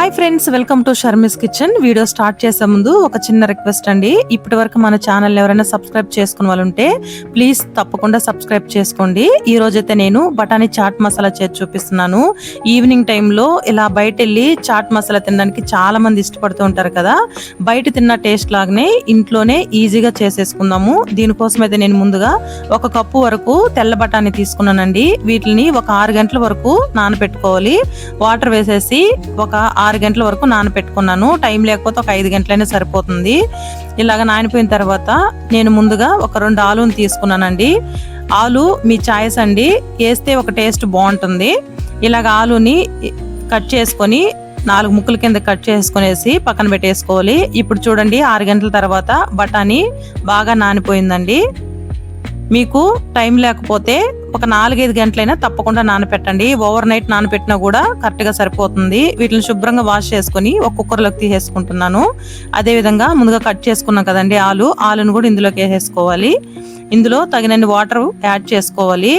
Hi friends, welcome to Sharmi's kitchen. Video start చేసే ముందు ఒక చిన్న రిక్వెస్ట్ అండి. ఇప్పటి వరకు మన ఛానల్ ఎవరైనా సబ్స్క్రైబ్ చేసుకున్న వాళ్ళు ఉంటే ప్లీజ్ తప్పకుండా సబ్స్క్రైబ్ చేసుకోండి. ఈ రోజైతే నేను బఠానీ చాట్ మసాలా చేసి చూపిస్తున్నాను. ఈవినింగ్ టైంలో ఇలా బయట వెళ్ళి చాట్ మసాలా తినడానికి చాలా మంది ఇష్టపడుతూ ఉంటారు కదా. బయట తిన్న టేస్ట్ లాగానే ఇంట్లోనే ఈజీగా చేసేసుకుందాము. దీనికోసం అయితే నేను ముందుగా 1 కప్పు వరకు తెల్ల బఠానీ తీసుకున్నానండి. వీటిని ఒక 6 గంటల వరకు నానబెట్టుకోవాలి. వాటర్ వేసేసి ఒక 6 గంటల వరకు నానబెట్టుకున్నాను. టైం లేకపోతే ఒక 5 గంటలైనా సరిపోతుంది. ఇలాగ నానిపోయిన తర్వాత నేను ముందుగా ఒక 2 ఆలుని తీసుకున్నానండి. ఆలు మీ చాయిస్ అండి, వేస్తే ఒక టేస్ట్ బాగుంటుంది. ఇలాగ ఆలుని కట్ చేసుకొని 4 ముక్కల కింద కట్ చేసుకునేసి పక్కన పెట్టేసుకోవాలి. ఇప్పుడు చూడండి, 6 గంటల తర్వాత బఠానీ బాగా నానిపోయిందండి. మీకు టైం లేకపోతే ఒక 4-5 గంటలైనా తప్పకుండా నానపెట్టండి. ఓవర్ నైట్ నానపెట్టినా కూడా కరెక్ట్గా సరిపోతుంది. వీటిని శుభ్రంగా వాష్ చేసుకుని ఒక కుక్కర్లోకి తీసేసుకుంటున్నాను. అదేవిధంగా ముందుగా కట్ చేసుకున్నాం కదండి ఆలును కూడా ఇందులోకి వేసేసుకోవాలి. ఇందులో తగినన్ని వాటర్ యాడ్ చేసుకోవాలి.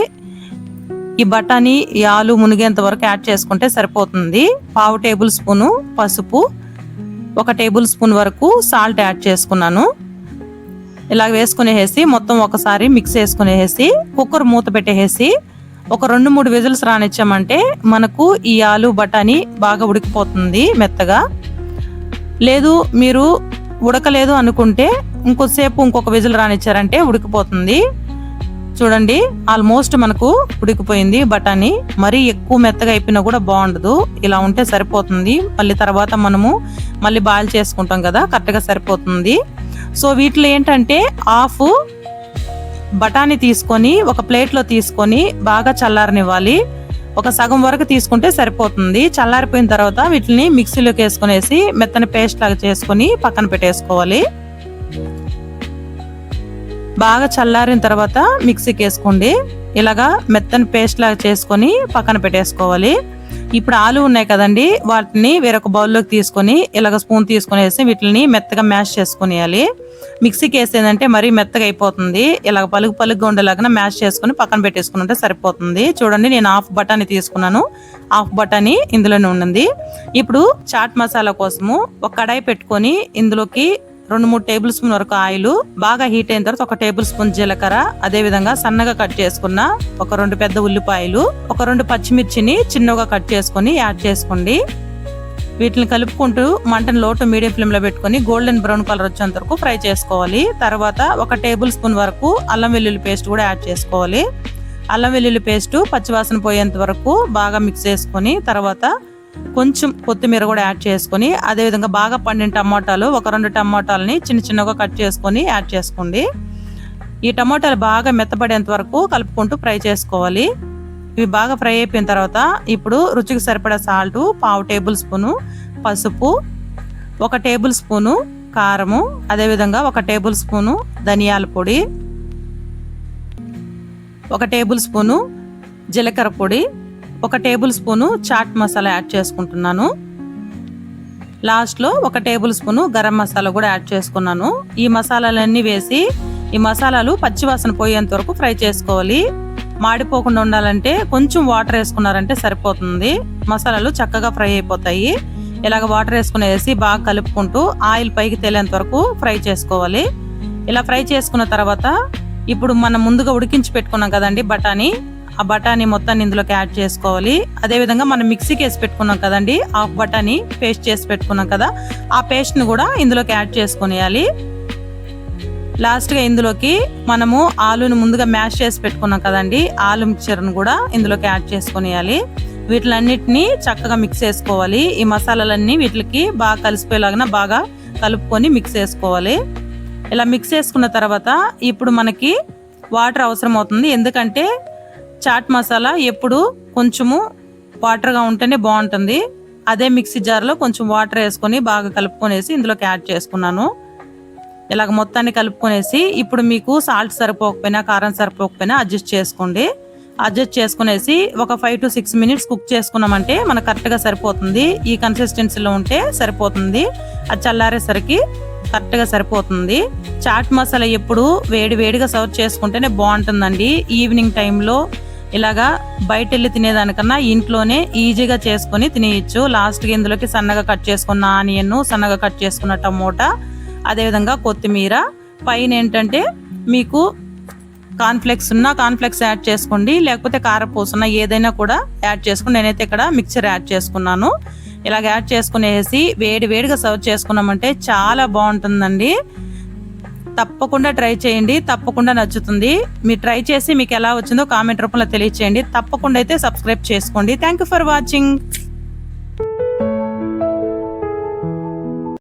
ఈ బఠానీ ఈ ఆలు మునిగేంత వరకు యాడ్ చేసుకుంటే సరిపోతుంది. 1/2 టేబుల్ స్పూను పసుపు, 1 టేబుల్ స్పూన్ వరకు సాల్ట్ యాడ్ చేసుకున్నాను. ఇలా వేసుకునేసి మొత్తం ఒకసారి మిక్స్ చేసుకునేసి కుక్కర్ మూత పెట్టేసి ఒక 2-3 విజిల్స్ రానిచ్చామంటే మనకు ఈ ఆలు బఠానీ బాగా ఉడికిపోతుంది మెత్తగా. లేదు మీరు ఉడకలేదు అనుకుంటే ఇంకొక విజిల్ రానిచ్చారంటే ఉడికిపోతుంది. చూడండి, ఆల్మోస్ట్ మనకు ఉడికిపోయింది బఠానీ. మరీ ఎక్కువ మెత్తగా అయిపోయినా కూడా బాగుండదు. ఇలా ఉంటే సరిపోతుంది. మళ్ళీ తర్వాత మనము బాయిల్ చేసుకుంటాం కదా, కరెక్ట్గా సరిపోతుంది. సో వీటిలో ఏంటంటే హాఫ్ బఠానీ తీసుకొని ఒక ప్లేట్లో తీసుకొని బాగా చల్లారనివ్వాలి. ఒక సగం వరకు తీసుకుంటే సరిపోతుంది. చల్లారిపోయిన తర్వాత వీటిని మిక్సీలోకి వేసుకునేసి మెత్తని పేస్ట్ లాగా చేసుకొని పక్కన పెట్టేసుకోవాలి. బాగా చల్లారిన తర్వాత మిక్సీకి వేసుకోండి. ఇలాగా మెత్తని పేస్ట్ లాగా చేసుకొని పక్కన పెట్టేసుకోవాలి. ఇప్పుడు ఆలు ఉన్నాయి కదండి, వాటిని వేరొక బౌల్లోకి తీసుకొని ఇలాగ స్పూన్ తీసుకునేసి వీటిని మెత్తగా మ్యాష్ చేసుకునేయాలి. మిక్సీకి వేసేదంటే మరీ మెత్తగా అయిపోతుంది. ఇలాగ పలుగుగా ఉండేలాగా మ్యాష్ చేసుకుని పక్కన పెట్టేసుకుంటే సరిపోతుంది. చూడండి, నేను హాఫ్ బఠానీ తీసుకున్నాను. హాఫ్ బఠానీ ఇందులోనే ఉన్నది. ఇప్పుడు చాట్ మసాలా కోసము ఒక కడాయి పెట్టుకొని ఇందులోకి 2-3 టేబుల్ స్పూన్ వరకు ఆయిల్, బాగా హీట్ అయిన తర్వాత 1 టేబుల్ స్పూన్ జీలకర్ర, అదే విధంగా సన్నగా కట్ చేసుకున్న ఒక 2 పెద్ద ఉల్లిపాయలు, ఒక 2 పచ్చిమిర్చిని చిన్నగా కట్ చేసుకొని యాడ్ చేసుకోండి. వీటిని కలుపుకుంటూ మంటను లో టు మీడియం ఫ్లేమ్ లో పెట్టుకొని గోల్డెన్ బ్రౌన్ కలర్ వచ్చేంత వరకు ఫ్రై చేసుకోవాలి. తర్వాత 1 టేబుల్ స్పూన్ వరకు అల్లం వెల్లుల్లి పేస్ట్ కూడా యాడ్ చేసుకోవాలి. అల్లం వెల్లుల్లి పేస్ట్ పచ్చివాసన పోయేంత వరకు బాగా మిక్స్ చేసుకొని తర్వాత కొంచెం కొత్తిమీర కూడా యాడ్ చేసుకొని, అదేవిధంగా బాగా పండిన టమాటాలు ఒక 2 టమాటాలని చిన్నగా కట్ చేసుకొని యాడ్ చేసుకోండి. ఈ టమాటాలు బాగా మెత్తబడేంత వరకు కలుపుకుంటూ ఫ్రై చేసుకోవాలి. ఇవి బాగా ఫ్రై అయిపోయిన తర్వాత ఇప్పుడు రుచికి సరిపడా సాల్ట్, 1/2 టేబుల్ స్పూను పసుపు, 1 టేబుల్ స్పూను కారము, అదేవిధంగా 1 టేబుల్ స్పూను ధనియాల పొడి, 1 టేబుల్ స్పూను జీలకర్ర పొడి, 1 table spoon chaat masala add చేసుకుంటున్నాను. లాస్ట్లో 1 టేబుల్ స్పూను గరం మసాలా కూడా యాడ్ చేసుకున్నాను. ఈ మసాలాలన్నీ వేసి ఈ మసాలాలు పచ్చివాసన పోయేంత వరకు ఫ్రై చేసుకోవాలి. మాడిపోకుండా ఉండాలంటే కొంచెం వాటర్ వేసుకున్నారంటే సరిపోతుంది. మసాలాలు చక్కగా ఫ్రై అయిపోతాయి. ఇలాగ వాటర్ వేసుకునేసి బాగా కలుపుకుంటూ ఆయిల్ పైకి తేలేంత వరకు ఫ్రై చేసుకోవాలి. ఇలా ఫ్రై చేసుకున్న తర్వాత ఇప్పుడు మనం ముందుగా ఉడికించి పెట్టుకున్నాం కదండి బఠానీ, ఆ బఠానీ మొత్తాన్ని ఇందులోకి యాడ్ చేసుకోవాలి. అదేవిధంగా మనం మిక్సీకి వేసి పెట్టుకున్నాం కదండి, హాఫ్ బఠానీ పేస్ట్ చేసి పెట్టుకున్నాం కదా, ఆ పేస్ట్ని కూడా ఇందులోకి యాడ్ చేసుకునేయాలి. లాస్ట్గా ఇందులోకి మనము ఆలుని ముందుగా మ్యాష్ చేసి పెట్టుకున్నాం కదండి, ఆలు మిక్చర్ను కూడా ఇందులోకి యాడ్ చేసుకునేయాలి. వీటిలన్నిటినీ చక్కగా మిక్స్ చేసుకోవాలి. ఈ మసాలాలన్నీ వీటికి బాగా కలిసిపోయేలాగా బాగా కలుపుకొని మిక్స్ చేసుకోవాలి. ఇలా మిక్స్ చేసుకున్న తర్వాత ఇప్పుడు మనకి వాటర్ అవసరం అవుతుంది. ఎందుకంటే చాట్ మసాలా ఎప్పుడు కొంచెము వాటర్గా ఉంటేనే బాగుంటుంది. అదే మిక్సీ జార్లో కొంచెం వాటర్ వేసుకొని బాగా కలుపుకొనేసి ఇందులోకి యాడ్ చేసుకున్నాను. ఇలాగ మొత్తాన్ని కలుపుకొనేసి ఇప్పుడు మీకు సాల్ట్ సరిపోకపోయినా కారం సరిపోకపోయినా అడ్జస్ట్ చేసుకోండి. అడ్జస్ట్ చేసుకునేసి ఒక 5 to 6 మినిట్స్ కుక్ చేసుకున్నామంటే మనకు కరెక్ట్గా సరిపోతుంది. ఈ కన్సిస్టెన్సీలో ఉంటే సరిపోతుంది. అది చల్లారేసరికి కరెక్ట్గా సరిపోతుంది. చాట్ మసాలా ఎప్పుడు వేడిగా సర్వ్ చేసుకుంటేనే బాగుంటుందండి. ఈవినింగ్ టైంలో ఇలాగా బయట వెళ్ళి తినేదానికన్నా ఇంట్లోనే ఈజీగా చేసుకొని తినేయచ్చు. లాస్ట్కి ఇందులోకి సన్నగా కట్ చేసుకున్న ఆనియన్, సన్నగా కట్ చేసుకున్న టమోటా, అదేవిధంగా కొత్తిమీర, పైన ఏంటంటే మీకు కార్న్ఫ్లెక్స్ ఉన్నా కార్న్ఫ్లెక్స్ యాడ్ చేసుకోండి, లేకపోతే కారపూస ఉన్నా ఏదైనా కూడా యాడ్ చేసుకుని నేనైతే ఇక్కడ మిక్చర్ యాడ్ చేసుకున్నాను. ఇలాగ యాడ్ చేసుకునేసి వేడిగా సర్వ్ చేసుకున్నామంటే చాలా బాగుంటుందండి. తప్పకుండా ట్రై చేయండి, తప్పకుండా నచ్చుతుంది. మీరు ట్రై చేసి మీకు ఎలా వచ్చిందో కామెంట్ రూపంలో తెలియచేయండి. తప్పకుండా అయితే సబ్స్క్రైబ్ చేసుకోండి. Thank you for watching.